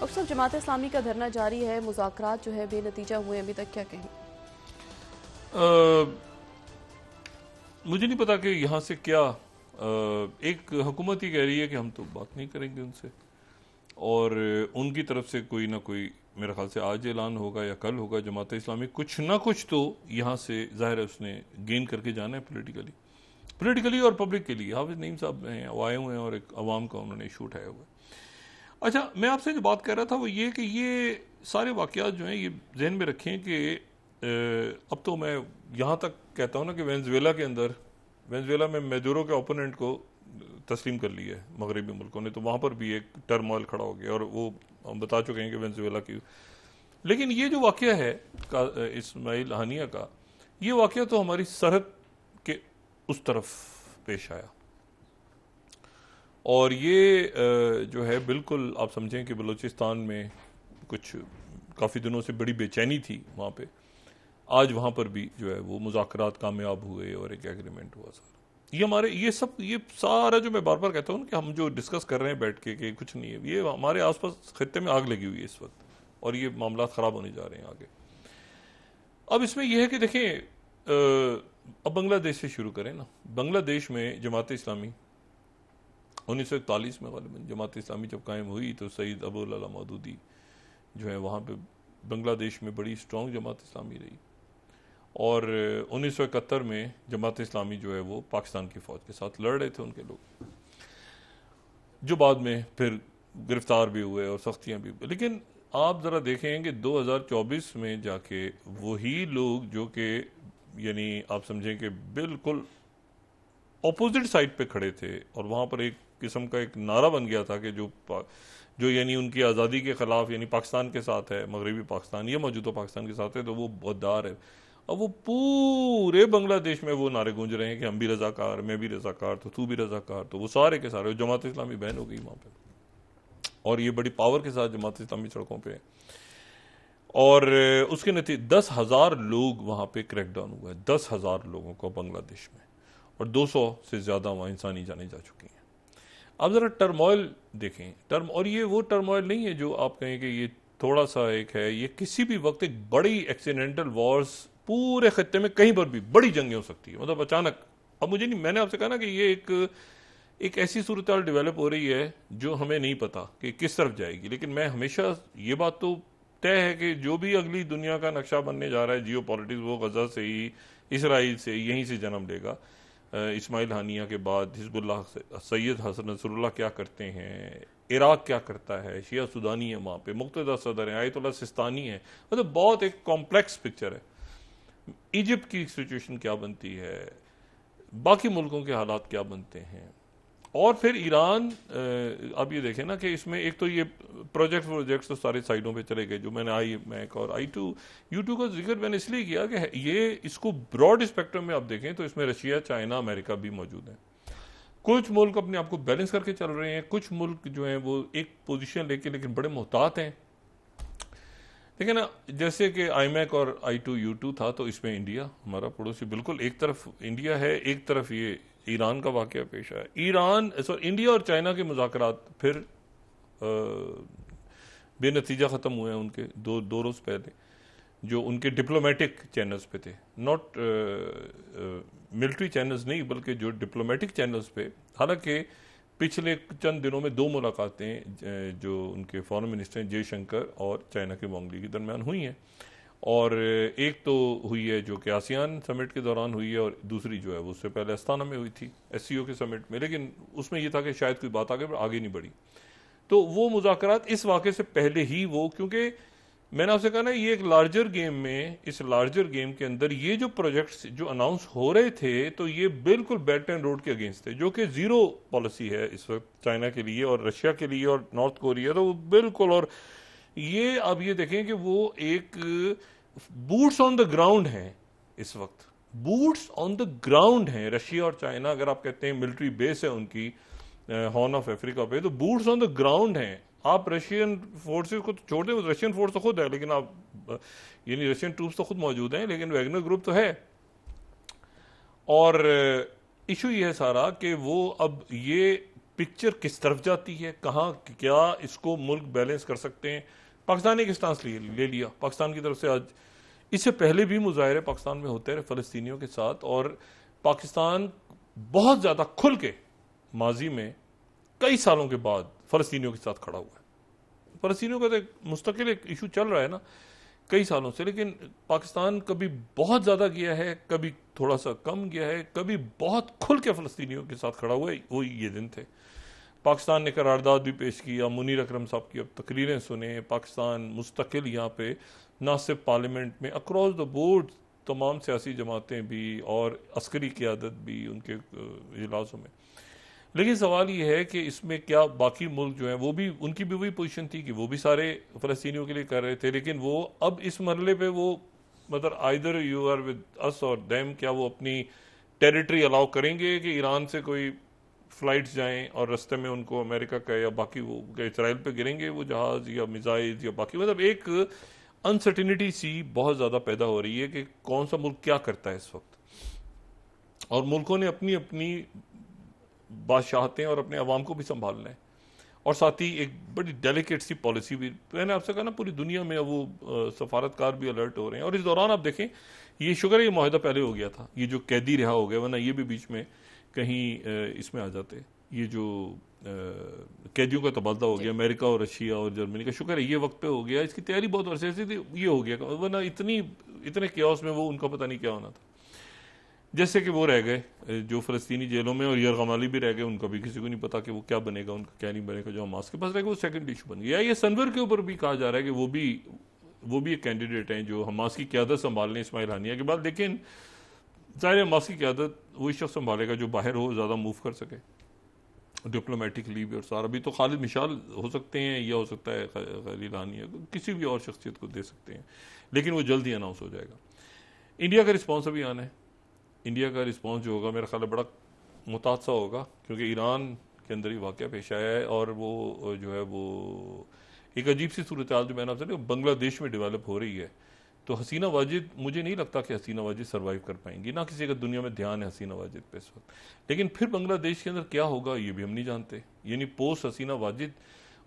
Doctor साहब, जमात इस्लामी का धरना जारी है, मुज़ाकरात जो है बेनतीजा हुए, अभी तक क्या कहें? मुझे नहीं पता कि यहाँ से क्या एक हुकूमत ही कह रही है कि हम तो बात नहीं करेंगे उनसे, और उनकी तरफ से कोई ना कोई, मेरे ख्याल से आज ऐलान होगा या कल होगा। जमात इस्लामी कुछ ना कुछ तो यहाँ से जाहिर है उसने गेन करके जाना है पोलिटिकली और पब्लिक के लिए। हाफिज नईम साहब हैं, वो आए हुए हैं और एक अवाम का उन्होंने इशू उठाया हुआ है। अच्छा, मैं आपसे जो बात कर रहा था वो ये कि ये सारे वाक़यात जो हैं ये जहन में रखें कि अब तो मैं यहाँ तक कहता हूँ ना कि वेनेजुएला में मेदुरो के ओपोनेंट को तस्लीम कर लिया है मगरबी मुल्कों ने, तो वहाँ पर भी एक टर्मोइल खड़ा हो गया और वो हम बता चुके हैं कि वेनेजुएला की। लेकिन ये जो वाक़या है इस्माइल हानिया का, ये वाक़या तो हमारी सरहद के उस तरफ पेश आया, और ये जो है बिल्कुल आप समझें कि बलूचिस्तान में कुछ काफ़ी दिनों से बड़ी बेचैनी थी वहाँ पे। आज वहाँ पर भी जो है वो मुज़ाकरात कामयाब हुए और एक एग्रीमेंट हुआ। सर ये सारा जो मैं बार बार कहता हूँ कि हम जो डिस्कस कर रहे हैं बैठ के कि कुछ नहीं है, ये हमारे आसपास खित्ते में आग लगी हुई है इस वक्त, और ये मामला ख़राब होने जा रहे हैं आगे। अब इसमें यह है कि देखें, अब बांग्लादेश से शुरू करें ना। बांग्लादेश में जमात इस्लामी 1941 में ग़ालिबन जमात इस्लामी जब कायम हुई तो सईद अबुल अला मौदूदी जो है वहाँ पे बांग्लादेश में बड़ी स्ट्रॉन्ग जमात इस्लामी रही, और 1971 में जमात इस्लामी जो है वो पाकिस्तान की फ़ौज के साथ लड़ रहे थे उनके लोग, जो बाद में फिर गिरफ्तार भी हुए और सख्तियाँ भी हुई। लेकिन आप ज़रा देखें कि 2024 में जाके वही लोग जो कि यानी आप समझें कि बिल्कुल ऑपोजिट साइड पे खड़े थे, और वहाँ पर एक किस्म का एक नारा बन गया था कि जो यानी उनकी आज़ादी के ख़िलाफ़, यानी पाकिस्तान के साथ है, मगरबी पाकिस्तान या मौजूदा पाकिस्तान के साथ है, तो वो गद्दार है। अब वो पूरे बांग्लादेश में वो नारे गूंज रहे हैं कि हम भी रज़ाकार, मैं भी रज़ाकार, तो तू भी रज़ाकार, तो वो सारे के सारे जमात इस्लामी बैन हो गई वहाँ पे, और ये बड़ी पावर के साथ जमात इस्लामी सड़कों पे है। और उसके नतीजे 10,000 लोग वहाँ पे क्रैकडाउन हुआ है, 10,000 लोगों को बांग्लादेश में, और 200 से ज़्यादा वहाँ इंसानी जानें जा चुकी हैं। अब ज़रा टर्मोइल देखें, और ये वो टर्मोइल नहीं है जो आप कहें कि ये थोड़ा सा एक है, ये किसी भी वक्त एक बड़ी एक्सीडेंटल वॉर्स पूरे खत्ते में कहीं पर भी बड़ी जंगें हो सकती है, मतलब अचानक। अब मुझे नहीं, मैंने आपसे कहा ना कि ये एक ऐसी सूरत हाल डेवलप हो रही है जो हमें नहीं पता कि किस तरफ जाएगी, लेकिन मैं हमेशा ये बात तो तय है कि जो भी अगली दुनिया का नक्शा बनने जा रहा है जियो पॉलिटिक्स, वो गजा से ही, इसराइल से, यहीं से जन्म लेगा। इस्माइल हानिया के बाद हिजबुल्लाह सैयद हसन नसरुल्लाह क्या करते हैं, इराक क्या करता है, शिया सुदानी है वहाँ पे, मुक्तदा सदर है, आयतुल्लाह सिस्तानी है, मतलब बहुत एक कॉम्प्लेक्स पिक्चर है। इजिप्ट की सिचुएशन क्या बनती है, बाकी मुल्कों के हालात क्या बनते हैं, और फिर ईरान। अब ये देखें ना कि इसमें एक तो ये प्रोजेक्ट्स तो सारे साइडों पे चले गए, जो मैंने IMEC और U2 का जिक्र मैंने इसलिए किया कि ये इसको ब्रॉड स्पेक्ट्रम में आप देखें तो इसमें रशिया, चाइना, अमेरिका भी मौजूद हैं। कुछ मुल्क अपने आप को बैलेंस करके चल रहे हैं, कुछ मुल्क जो हैं वो एक पोजीशन लेके लेकिन बड़े मोहतात हैं। देखिए ना, जैसे कि IMEC और U2 था, तो इसमें इंडिया हमारा पड़ोसी, बिल्कुल एक तरफ इंडिया है, एक तरफ ये ईरान का वाक़या पेश आया। इंडिया और चाइना के मुज़ाकरात फिर बेनतीजा ख़त्म हुए हैं उनके दो रोज़ पहले, जो उनके डिप्लोमेटिक चैनल्स पे थे, नॉट मिलिट्री चैनल्स नहीं, बल्कि जो डिप्लोमेटिक चैनल्स पे। हालांकि पिछले चंद दिनों में 2 मुलाकातें जो उनके फॉरेन मिनिस्टर हैं जयशंकर और चाइना के वांग ली के दरमियान हुई हैं, और एक तो हुई है जो कि आसियान समिट के दौरान हुई है, और दूसरी जो है वो उससे पहले अस्ताना में हुई थी SCO के समिट में, लेकिन उसमें यह था कि शायद कोई बात आगे नहीं बढ़ी। तो वो मुज़ाकरात इस वाक़े से पहले ही वो, क्योंकि मैंने आपसे कहा ना, ये एक लार्जर गेम में, इस लार्जर गेम के अंदर ये जो प्रोजेक्ट्स जो अनाउंस हो रहे थे, तो ये बिल्कुल बेल्ट एंड रोड के अगेंस्ट थे, जो कि जीरो पॉलिसी है इस वक्त चाइना के लिए और रशिया के लिए और नॉर्थ कोरिया, तो बिल्कुल। और ये अब ये देखें कि वो एक बूट्स ऑन द ग्राउंड हैं इस वक्त, बूट्स ऑन द ग्राउंड हैं रशिया और चाइना। अगर आप कहते हैं मिलिट्री बेस है उनकी हॉर्न ऑफ अफ्रीका पे, तो बूट्स ऑन द ग्राउंड हैं। आप रशियन फोर्सेस को तो छोड़ दें, रशियन फोर्स तो खुद है, लेकिन आप यानी रशियन ट्रूप्स तो खुद मौजूद हैं, लेकिन वैगनर ग्रुप तो है। और इशू ये है सारा कि वो अब ये पिक्चर किस तरफ जाती है, कहाँ क्या इसको मुल्क बैलेंस कर सकते हैं। पाकिस्तान ने एक स्टांस ले लिया पाकिस्तान की तरफ से। आज इससे पहले भी मुजाहरे पाकिस्तान में होते रहे फ़लस्तीनियों के साथ, और पाकिस्तान बहुत ज़्यादा खुल के माजी में कई सालों के बाद फ़लस्तीनियों के साथ खड़ा हुआ है। फ़लस्तीनियों का तो एक मुस्तकिल एक इशू चल रहा है ना कई सालों से, लेकिन पाकिस्तान कभी बहुत ज़्यादा गया है, कभी थोड़ा सा कम गया है, कभी बहुत खुल के फ़लस्तीनियों के साथ खड़ा हुआ है। वो ये दिन थे। पाकिस्तान ने करारदाद भी पेश किया, मुनीर अकरम साहब की अब तकरीरें सुने। पाकिस्तान मुस्तकिल यहाँ पे ना सिर्फ पार्लियामेंट में, अक्रॉस द बोर्ड तमाम सियासी जमातें भी और अस्करी क़यादत भी उनके इजलासों में। लेकिन सवाल ये है कि इसमें क्या बाकी मुल्क जो हैं वो भी, उनकी भी वही पोजीशन थी कि वो भी सारे फ़लस्तीनियों के लिए कर रहे थे, लेकिन वो अब इस मरले पे वो मतलब either you are with us or them, क्या वो अपनी टेरिटरी अलाउ करेंगे कि ईरान से कोई फ्लाइट्स जाएं और रास्ते में उनको अमेरिका का या बाकी वो इसराइल पे गिरेंगे वो जहाज या मिसाइल या बाकी, मतलब एक अनसर्टिनिटी सी बहुत ज़्यादा पैदा हो रही है कि कौन सा मुल्क क्या करता है इस वक्त। और मुल्कों ने अपनी अपनी बादशाहतें और अपने अवाम को भी संभालना है, और साथ ही एक बड़ी डेलिकेट सी पॉलिसी भी। मैंने आपसे कहा ना पूरी दुनिया में वो सफारतकार भी अलर्ट हो रहे हैं। और इस दौरान आप देखें, ये शुक्र है ये माहिदा पहले हो गया था, ये जो कैदी रिहा हो गया, वरना ये भी बीच में कहीं इसमें आ जाते। ये जो कैदियों का तबादला हो गया अमेरिका और रशिया और जर्मनी का, शुक्र है ये वक्त पे हो गया। इसकी तैयारी बहुत अरसे से थी, ये हो गया, वरना इतने क्यास में वो उनका पता नहीं क्या होना था। जैसे कि वो रह गए जो फ़लस्तीनी जेलों में, और यरगमाली भी रह गए, उनका भी किसी को नहीं पता कि वो क्या बनेगा, उनका क्या नहीं बनेगा। जो हमास के पास रह गए वो सेकंड इशू बन गया। ये सनवर के ऊपर भी कहा जा रहा है कि वो भी एक कैंडिडेट हैं जो हमास की क़यादत संभालने इस्माइल हानिया के बाद। लेकिन ज़ाहिर हमास की क़यादत वही शख्स संभालेगा जो बाहर हो, ज़्यादा मूव कर सके डिप्लोमेटिकली भी। और सारा भी तो खालिद मिशाल हो सकते हैं, या हो सकता है खलील हानिया, किसी भी और शख्सियत को दे सकते हैं, लेकिन वो जल्द ही अनाउंस हो जाएगा। इंडिया का रिस्पॉन्स अभी आना है। इंडिया का रिस्पॉन्स जो होगा मेरा ख्याल है बड़ा मुतासा होगा, क्योंकि ईरान के अंदर ही वाक़या पेश आया है, और वो जो है वो एक अजीब सी सूरत हाल जो मैंने आपसे बांग्लादेश में डेवलप हो रही है। तो हसीना वाजिद, मुझे नहीं लगता कि हसीना वाजिद सर्वाइव कर पाएंगी, ना किसी का दुनिया में ध्यान है हसीना वाजिद पे इस वक्त। लेकिन फिर बांग्लादेश के अंदर क्या होगा ये भी हम नहीं जानते। यानी पोस्ट हसीना वाजिद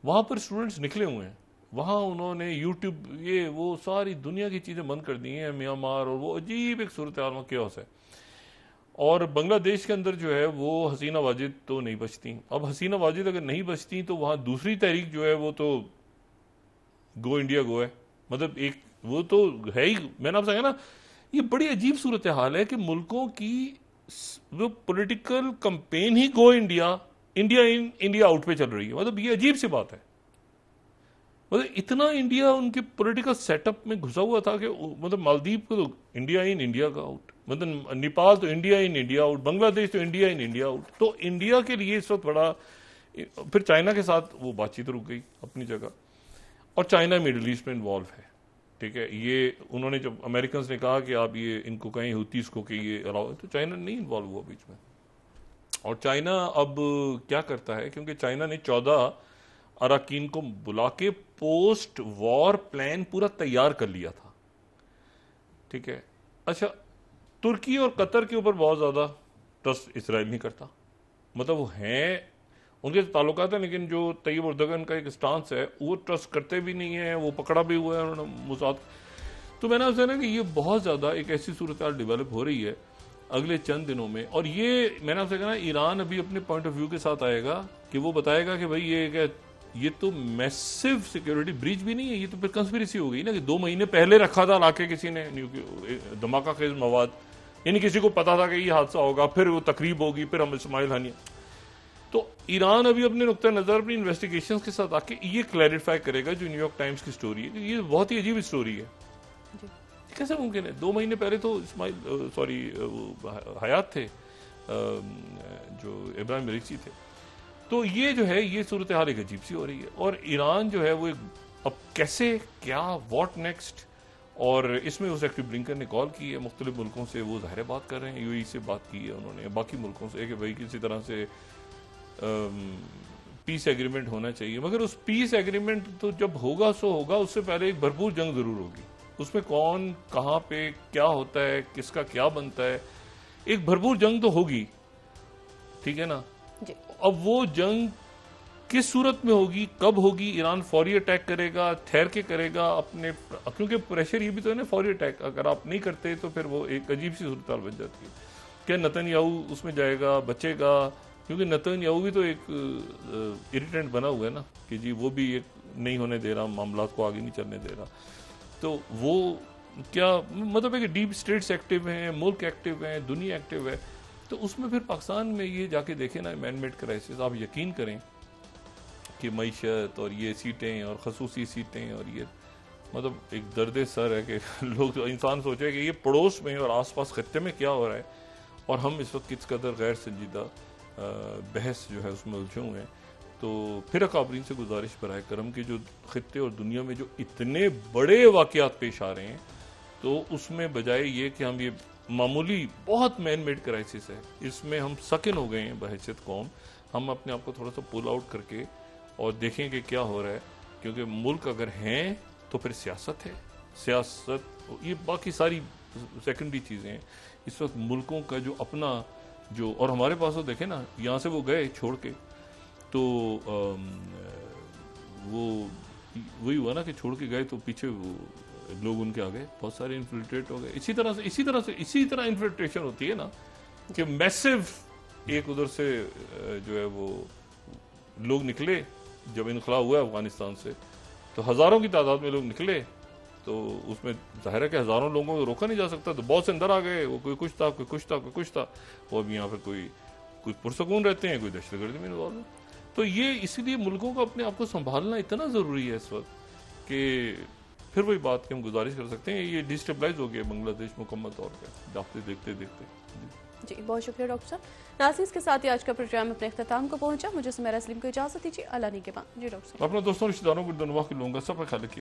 वहाँ पर स्टूडेंट्स निकले हुए हैं, वहाँ उन्होंने यूट्यूब ये वो सारी दुनिया की चीज़ें बंद कर दी हैं, म्यांमार, और वो अजीब एक सूरत हाल में क्योस है। और बांग्लादेश के अंदर जो है वो हसीना वाजिद तो नहीं बचती। अब हसीना वाजिद अगर नहीं बचती तो वहाँ दूसरी तहरीक जो है वो तो गो इंडिया गो है, मतलब एक वो तो है ही। मैंने आपसे कहा ना, ये बड़ी अजीब सूरत हाल है कि मुल्कों की वो political campaign he go India, India in India out पे चल रही है। मतलब ये अजीब सी बात है। मतलब इतना इंडिया उनके पॉलिटिकल सेटअप में घुसा हुआ था कि मतलब मालदीव को तो इंडिया इन इंडिया का आउट, मतलब नेपाल तो India in India out, Bangladesh तो इंडिया इन इंडिया आउट। तो इंडिया के लिए इस वक्त बड़ा, फिर चाइना के साथ वो बातचीत रुक गई अपनी जगह, और चाइना मिडिल ईस्ट में इन्वॉल्व है। ठीक है, ये उन्होंने जब अमेरिकन ने कहा कि आप ये इनको कहीं हुतीस को कि ये अलाउ, तो चाइना नहीं इन्वॉल्व हुआ बीच में। और चाइना अब क्या करता है, क्योंकि चाइना ने 14 अराकीन को बुला के पोस्ट वॉर प्लान पूरा तैयार कर लिया था। ठीक है, अच्छा, तुर्की और कतर के ऊपर बहुत ज्यादा ट्रस्ट इसराइल नहीं करता। मतलब वो हैं, उनके ताल्लुकात हैं, लेकिन जो तैयब उर्दगन का एक स्टांस है वो ट्रस्ट करते भी नहीं है। वो पकड़ा भी हुआ है उन्होंने मुसाद। तो मैंने आपसे ना कि ये बहुत ज्यादा एक ऐसी सूरत हाल डेवलप हो रही है अगले चंद दिनों में। और ये मैंने आपसे कहा, ईरान अभी अपने पॉइंट ऑफ व्यू के साथ आएगा कि वो बताएगा कि भाई ये तो मैसिव सिक्योरिटी ब्रीच भी नहीं है, ये तो फिर कंस्पिरेसी हो गई ना कि 2 महीने पहले रखा था लाके किसी ने धमाका खेज मवाद, यानी किसी को पता था कि ये हादसा होगा, फिर वो तकरीब होगी, फिर हम इस्माइल हानिया। तो ईरान अभी अपने नुक्ता नजर अपनी इन्वेस्टिगेशंस के साथ आके ये क्लैरिफाई करेगा जो न्यूयॉर्क टाइम्स की स्टोरी है। ये बहुत ही अजीब स्टोरी है। कैसे मुमकिन है 2 महीने पहले तो इस्माइल हयात थे, जो इब्राहिम मरीची थे। तो ये जो है ये सूरत हाल एक अजीब सी हो रही है। और ईरान जो है वो अब कैसे क्या व्हाट नेक्स्ट, और इसमें वो सेक्रेटरी ब्लिंकन ने कॉल की है मुख्तलिफ मुल्कों से, वो ज़ाहिर बात कर रहे हैं, यूएई से बात की है उन्होंने, बाकी मुल्कों से, कि भाई किसी तरह से पीस एग्रीमेंट होना चाहिए। मगर उस पीस एग्रीमेंट तो जब होगा सो होगा, उससे पहले एक भरपूर जंग जरूर होगी। उसमें कौन कहाँ पे क्या होता है, किसका क्या बनता है, एक भरपूर जंग तो होगी। ठीक है ना। जी। अब वो जंग किस सूरत में होगी, कब होगी, ईरान फौरी अटैक करेगा, ठहर के करेगा अपने, क्योंकि प्रेशर ये भी तो है ना, फौरी अटैक अगर आप नहीं करते तो फिर वो एक अजीब सी सूरत बन जाती है। क्या नेतन्याहू उसमें जाएगा, बचेगा? क्योंकि नेतन्याहू भी तो एक इरिटेंट बना हुआ है ना, कि जी वो भी एक नहीं होने दे रहा, मामला को आगे नहीं चलने दे रहा। तो वो क्या मतलब है कि डीप स्टेट्स एक्टिव हैं, मुल्क एक्टिव हैं, दुनिया एक्टिव है। तो उसमें फिर पाकिस्तान में ये जाके देखें ना, मैन मेड क्राइसिस, आप यकीन करें कि मईशत और ये सीटें और खसूसी सीटें और ये मतलब एक दर्द सर है कि लोग, इंसान सोचे कि ये पड़ोस में और आसपास खत्ते में क्या हो रहा है, और हम इस वक्त किस कदर गैर संजीदा बहस जो है उसमें उलझे हुए हैं। तो फिर अकाबरीन से गुजारिश बराए करम कि जो खत्ते और दुनिया में जो इतने बड़े वाक़यात पेश आ रहे हैं, तो उसमें बजाय ये कि हम ये मामूली बहुत मैन मेड क्राइसिस है, इसमें हम सकिन हो गए हैं बहैसियत कौम, हम अपने आप को थोड़ा सा पुल आउट करके और देखें कि क्या हो रहा है। क्योंकि मुल्क अगर हैं तो फिर सियासत है, सियासत ये बाकी सारी सेकेंडरी चीज़ें हैं। इस वक्त मुल्कों का जो अपना जो, और हमारे पास तो देखें ना, यहाँ से वो गए छोड़ के, तो वो वही हुआ ना कि छोड़ के गए तो पीछे वो लोग उनके आ गए, बहुत सारे इन्फिल्ट्रेट हो गए। इसी तरह इन्फिल्ट्रेशन होती है ना, कि मैसिव एक उधर से जो है वो लोग निकले। जब इनकलाब हुआ अफगानिस्तान से तो हज़ारों की तादाद में लोग निकले, तो उसमें जाहिर है कि हज़ारों लोगों को रोका नहीं जा सकता, तो बहुत से अंदर आ गए, वो कोई कुछ था, कोई कुछ था, कोई कुछ था। वो अब यहाँ पर कोई पुरसकून रहते हैं, कोई दहशतगर्दी में इन्वॉल्व है। तो ये इसलिए मुल्कों को अपने आप को संभालना इतना ज़रूरी है इस वक्त, कि फिर वही बात कि हम गुजारिश कर सकते हैं, ये डिस्टेबलाइज हो गया बांग्लादेश मुकम्मल तौर पर देखते देखते। जी, बहुत शुक्रिया डॉक्टर साहब। नाज़रीन, के साथ ही आज का प्रोग्राम अपने इख्तिताम को पहुंचा। मुझे सुमेरा सलीम को इजाज़त दीजिए। अल्लाह ने के बाद। जी डॉक्टर साहब, अपने दोस्तों रिश्तेदारों को दुआ के लूँगा, सब ख्याल रखिए।